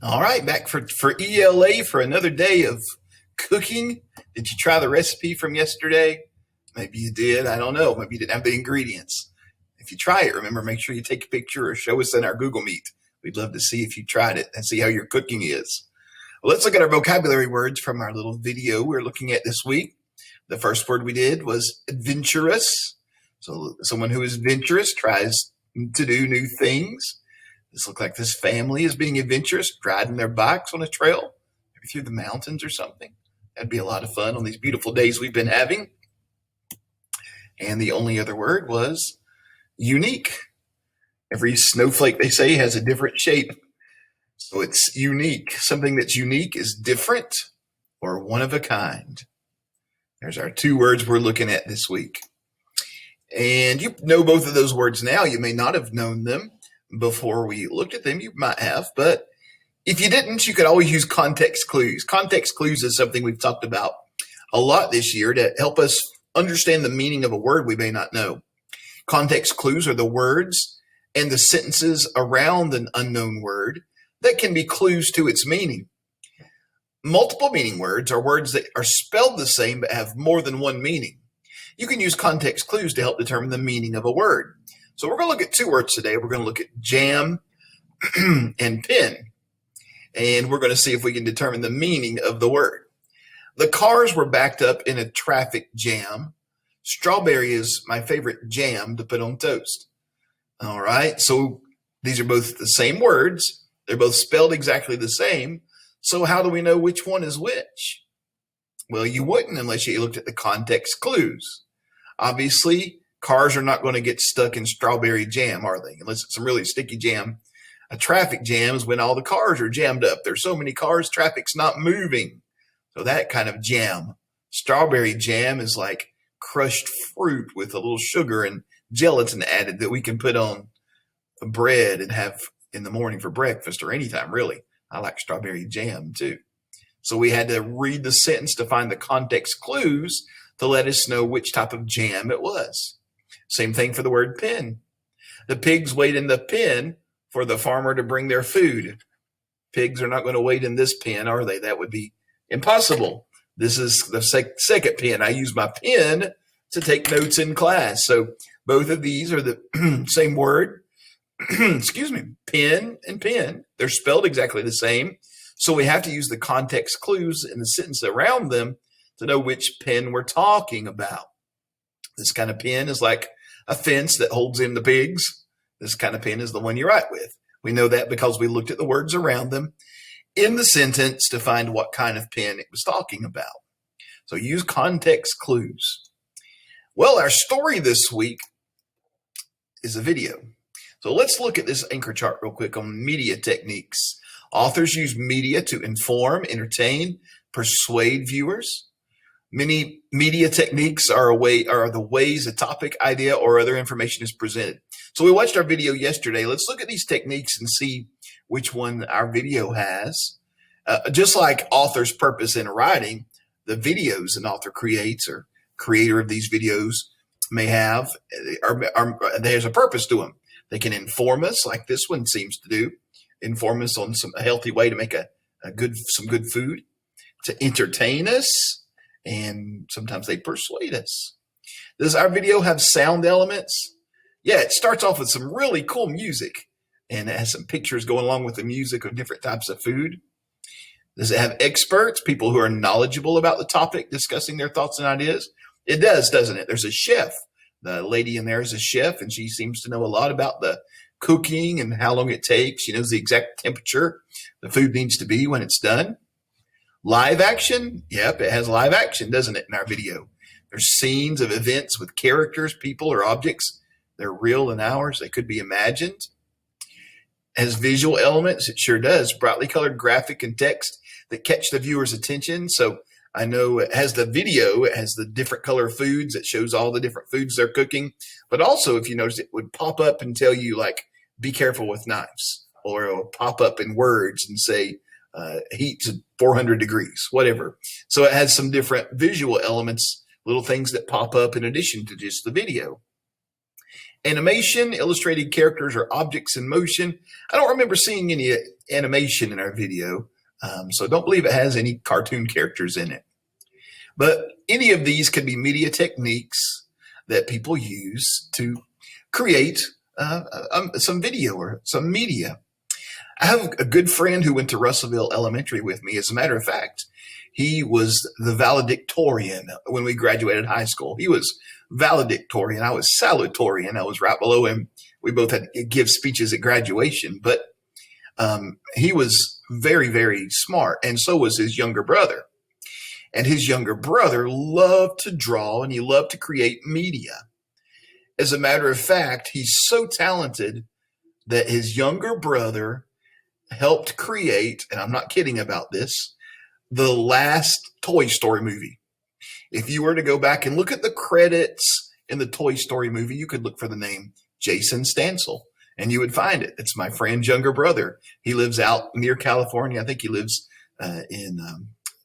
All right, back for ELA for another day of cooking. Did you try the recipe from yesterday? Maybe you did. I don't know. Maybe you didn't have the ingredients. If you try it, remember, make sure you take a picture or show us in our Google Meet. We'd love to see if you tried it and see how your cooking is. Well, let's look at our vocabulary words from our little video we're looking at this week. The first word we did was adventurous. So someone who is adventurous tries to do new things. This looks like this family is being adventurous, riding their bikes on a trail, maybe through the mountains or something. That'd be a lot of fun on these beautiful days we've been having. And the only other word was unique. Every snowflake, they say, has a different shape. So it's unique. Something that's unique is different or one of a kind. There's our two words we're looking at this week. And you know both of those words now. You may not have known them before we looked at them. You might have, but if you didn't, you could always use context clues. Context clues is something we've talked about a lot this year to help us understand the meaning of a word we may not know. Context clues are the words and the sentences around an unknown word that can be clues to its meaning. Multiple meaning words are words that are spelled the same but have more than one meaning. You can use context clues to help determine the meaning of a word. So we're going to look at two words today. We're going to look at jam and pin. And we're going to see if we can determine the meaning of the word. The cars were backed up in a traffic jam. Strawberry is my favorite jam to put on toast. All right. So these are both the same words. They're both spelled exactly the same. So how do we know which one is which? Well, you wouldn't unless you looked at the context clues. Obviously, cars are not going to get stuck in strawberry jam, are they? Unless it's some really sticky jam. A traffic jam is when all the cars are jammed up. There's so many cars, traffic's not moving. So that kind of jam. Strawberry jam is like crushed fruit with a little sugar and gelatin added that we can put on bread and have in the morning for breakfast or anytime, really. I like strawberry jam too. So we had to read the sentence to find the context clues to let us know which type of jam it was. Same thing for the word pen. The pigs wait in the pen for the farmer to bring their food. Pigs are not going to wait in this pen, are they? That would be impossible. This is the second pen. I use my pen to take notes in class. So both of these are the same word. Excuse me, pen and pen. They're spelled exactly the same. So we have to use the context clues in the sentence around them to know which pen we're talking about. This kind of pen is like a fence that holds in the pigs. This kind of pen is the one you write with. We know that because we looked at the words around them in the sentence to find what kind of pen it was talking about. So use context clues. Well, our story this week is a video. So let's look at this anchor chart real quick on media techniques. Authors use media to inform, entertain, persuade viewers. Many media techniques are the ways a topic, idea, or other information is presented. So we watched our video yesterday. Let's look at these techniques and see which one our video has. Just like author's purpose in writing, the videos an author creates or creator of these videos may have, there's a purpose to them. They can inform us, like this one seems to do, inform us on a healthy way to make some good food, to entertain us, and sometimes they persuade us. Does our video have sound elements? Yeah, it starts off with some really cool music, and it has some pictures going along with the music of different types of food. Does it have experts, people who are knowledgeable about the topic, discussing their thoughts and ideas? It does, doesn't it? There's a chef. The lady in there is a chef, and she seems to know a lot about the cooking and how long it takes. She knows the exact temperature the food needs to be when it's done. Live action? Yep, it has live action, doesn't it, in our video? There's scenes of events with characters, people, or objects. They're real and ours. They could be imagined. Has visual elements? It sure does. Brightly colored graphic and text that catch the viewer's attention. So I know it has the video. It has the different color foods. It shows all the different foods they're cooking. But also, if you notice, it would pop up and tell you, like, be careful with knives. Or it will pop up in words and say, heat to 400 degrees, whatever. So it has some different visual elements, little things that pop up in addition to just the video. Animation, illustrated characters, or objects in motion. I don't remember seeing any animation in our video, so don't believe it has any cartoon characters in it. But any of these can be media techniques that people use to create some video or some media. I have a good friend who went to Russellville Elementary with me. As a matter of fact, he was the valedictorian when we graduated high school. He was valedictorian. I was salutatorian. I was right below him. We both had to give speeches at graduation, but he was very, very smart, and so was his younger brother. And his younger brother loved to draw, and he loved to create media. As a matter of fact, he's so talented that his younger brother helped create, and I'm not kidding about this, the last Toy Story movie. If you were to go back and look at the credits in the Toy Story movie, you could look for the name Jason Stansel, and you would find it. It's my friend's younger brother. He lives out near California. I think he lives in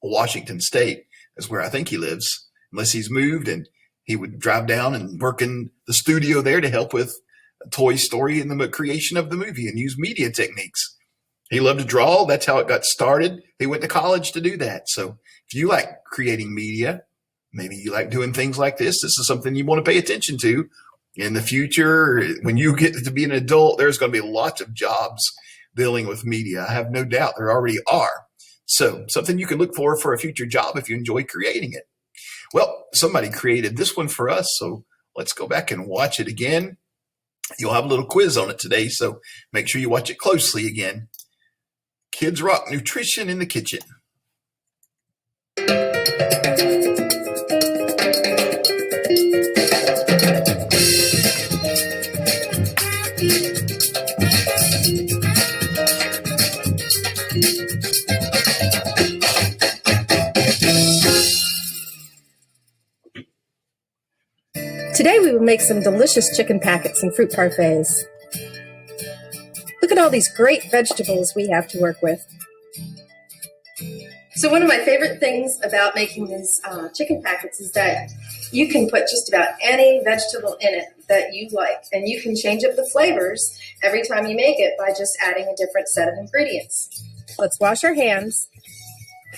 Washington State is where I think he lives, unless he's moved, and he would drive down and work in the studio there to help with Toy Story and the creation of the movie and use media techniques. He loved to draw. That's how it got started. He went to college to do that. So if you like creating media, maybe you like doing things like this, this is something you want to pay attention to in the future. When you get to be an adult, there's going to be lots of jobs dealing with media. I have no doubt there already are. So something you can look for a future job if you enjoy creating it. Well, somebody created this one for us, so let's go back and watch it again. You'll have a little quiz on it today, so make sure you watch it closely again. Kids Rock Nutrition in the Kitchen. Today we will make some delicious chicken packets and fruit parfaits. Look at all these great vegetables we have to work with. So one of my favorite things about making these chicken packets is that you can put just about any vegetable in it that you like, and you can change up the flavors every time you make it by just adding a different set of ingredients. Let's wash our hands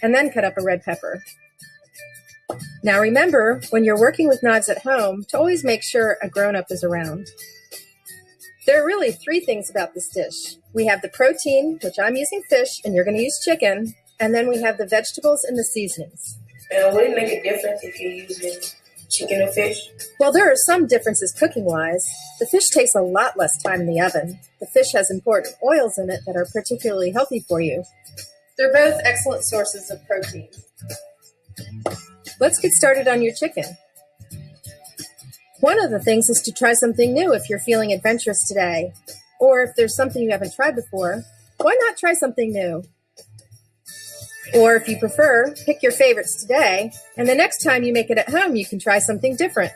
and then cut up a red pepper. Now remember, when you're working with knives at home, to always make sure a grown-up is around. There are really three things about this dish. We have the protein, which I'm using fish, and you're going to use chicken, and then we have the vegetables and the seasonings. And would it make a difference if you're using chicken or fish? Well, there are some differences cooking-wise. The fish takes a lot less time in the oven. The fish has important oils in it that are particularly healthy for you. They're both excellent sources of protein. Let's get started on your chicken. One of the things is to try something new if you're feeling adventurous today, or if there's something you haven't tried before, why not try something new? Or if you prefer, pick your favorites today, and the next time you make it at home, you can try something different.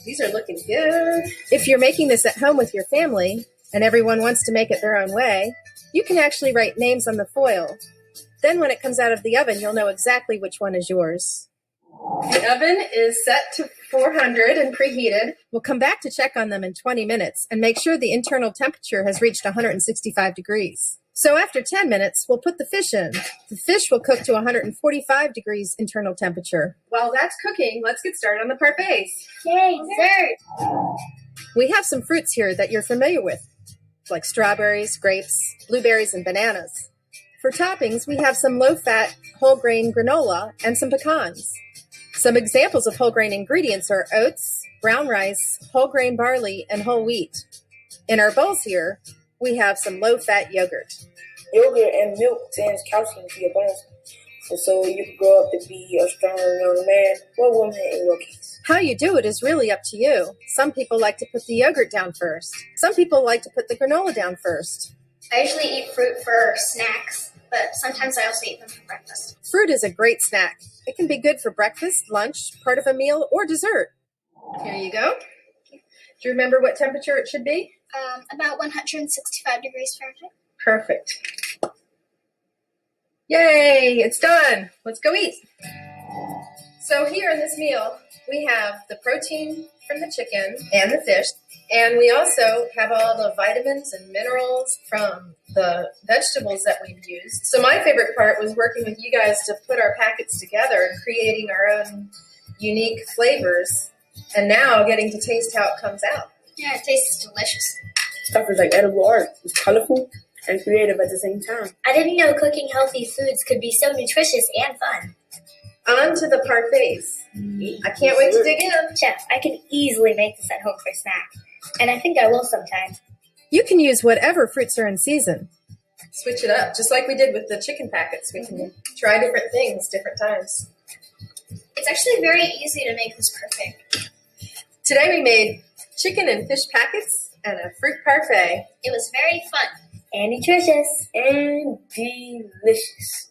These are looking good. If you're making this at home with your family, and everyone wants to make it their own way, you can actually write names on the foil. Then when it comes out of the oven, you'll know exactly which one is yours. The oven is set to 400 and preheated. We'll come back to check on them in 20 minutes and make sure the internal temperature has reached 165 degrees. So after 10 minutes, we'll put the fish in. The fish will cook to 145 degrees internal temperature. While that's cooking, let's get started on the parfaits. Yay, dessert! We have some fruits here that you're familiar with, like strawberries, grapes, blueberries, and bananas. For toppings, we have some low-fat, whole-grain granola and some pecans. Some examples of whole-grain ingredients are oats, brown rice, whole-grain barley, and whole wheat. In our bowls here, we have some low-fat yogurt. Yogurt and milk sends calcium to your bones, so you can grow up to be a strong young man or woman in your case. How you do it is really up to you. Some people like to put the yogurt down first. Some people like to put the granola down first. I usually eat fruit for snacks, but sometimes I also eat them for breakfast. Fruit is a great snack. It can be good for breakfast, lunch, part of a meal, or dessert. Here you go. Do you remember what temperature it should be? About 165 degrees Fahrenheit. Perfect. Yay, it's done. Let's go eat. So here in this meal, we have the protein, from the chicken and the fish. And we also have all the vitamins and minerals from the vegetables that we've used. So my favorite part was working with you guys to put our packets together and creating our own unique flavors. And now getting to taste how it comes out. Yeah, it tastes delicious. Stuff is like edible art. It's colorful and creative at the same time. I didn't know cooking healthy foods could be so nutritious and fun. On to the parfaits. I can't wait to dig in. Chef, I can easily make this at home for a snack, and I think I will sometime. You can use whatever fruits are in season. Switch it up, just like we did with the chicken packets. We can try different things, different times. It's actually very easy to make this perfect. Today we made chicken and fish packets and a fruit parfait. It was very fun. And nutritious. And delicious.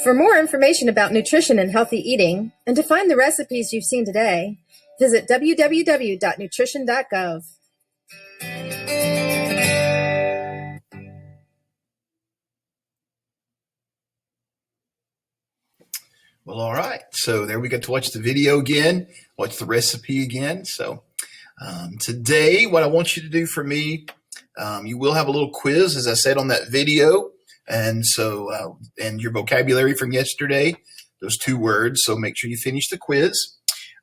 For more information about nutrition and healthy eating, and to find the recipes you've seen today, visit www.nutrition.gov. Well, all right. So there we get to watch the video again, watch the recipe again. So today, what I want you to do for me, you will have a little quiz, as I said on that video. And so, and your vocabulary from yesterday, those 2 words. So make sure you finish the quiz.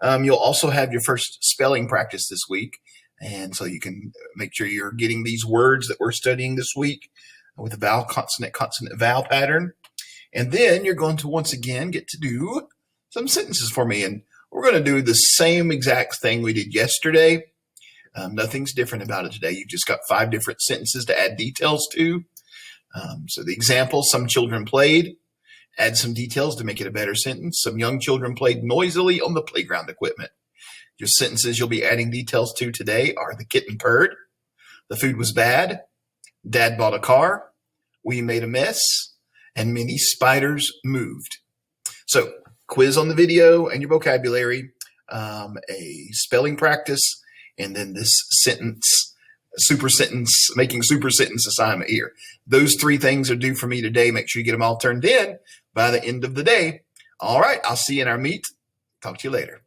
You'll also have your first spelling practice this week. And so you can make sure you're getting these words that we're studying this week with the vowel, consonant, consonant, vowel pattern. And then you're going to once again get to do some sentences for me. And we're going to do the same exact thing we did yesterday. Nothing's different about it today. You've just got 5 different sentences to add details to. So the example, some children played, add some details to make it a better sentence. Some young children played noisily on the playground equipment. Your sentences you'll be adding details to today are the kitten purred, the food was bad, Dad bought a car, we made a mess, and many spiders moved. So quiz on the video and your vocabulary, a spelling practice, and then this sentence, making super sentence assignment here. Those 3 things are due for me today. Make sure you get them all turned in by the end of the day. All right, I'll see you in our meet. Talk to you later.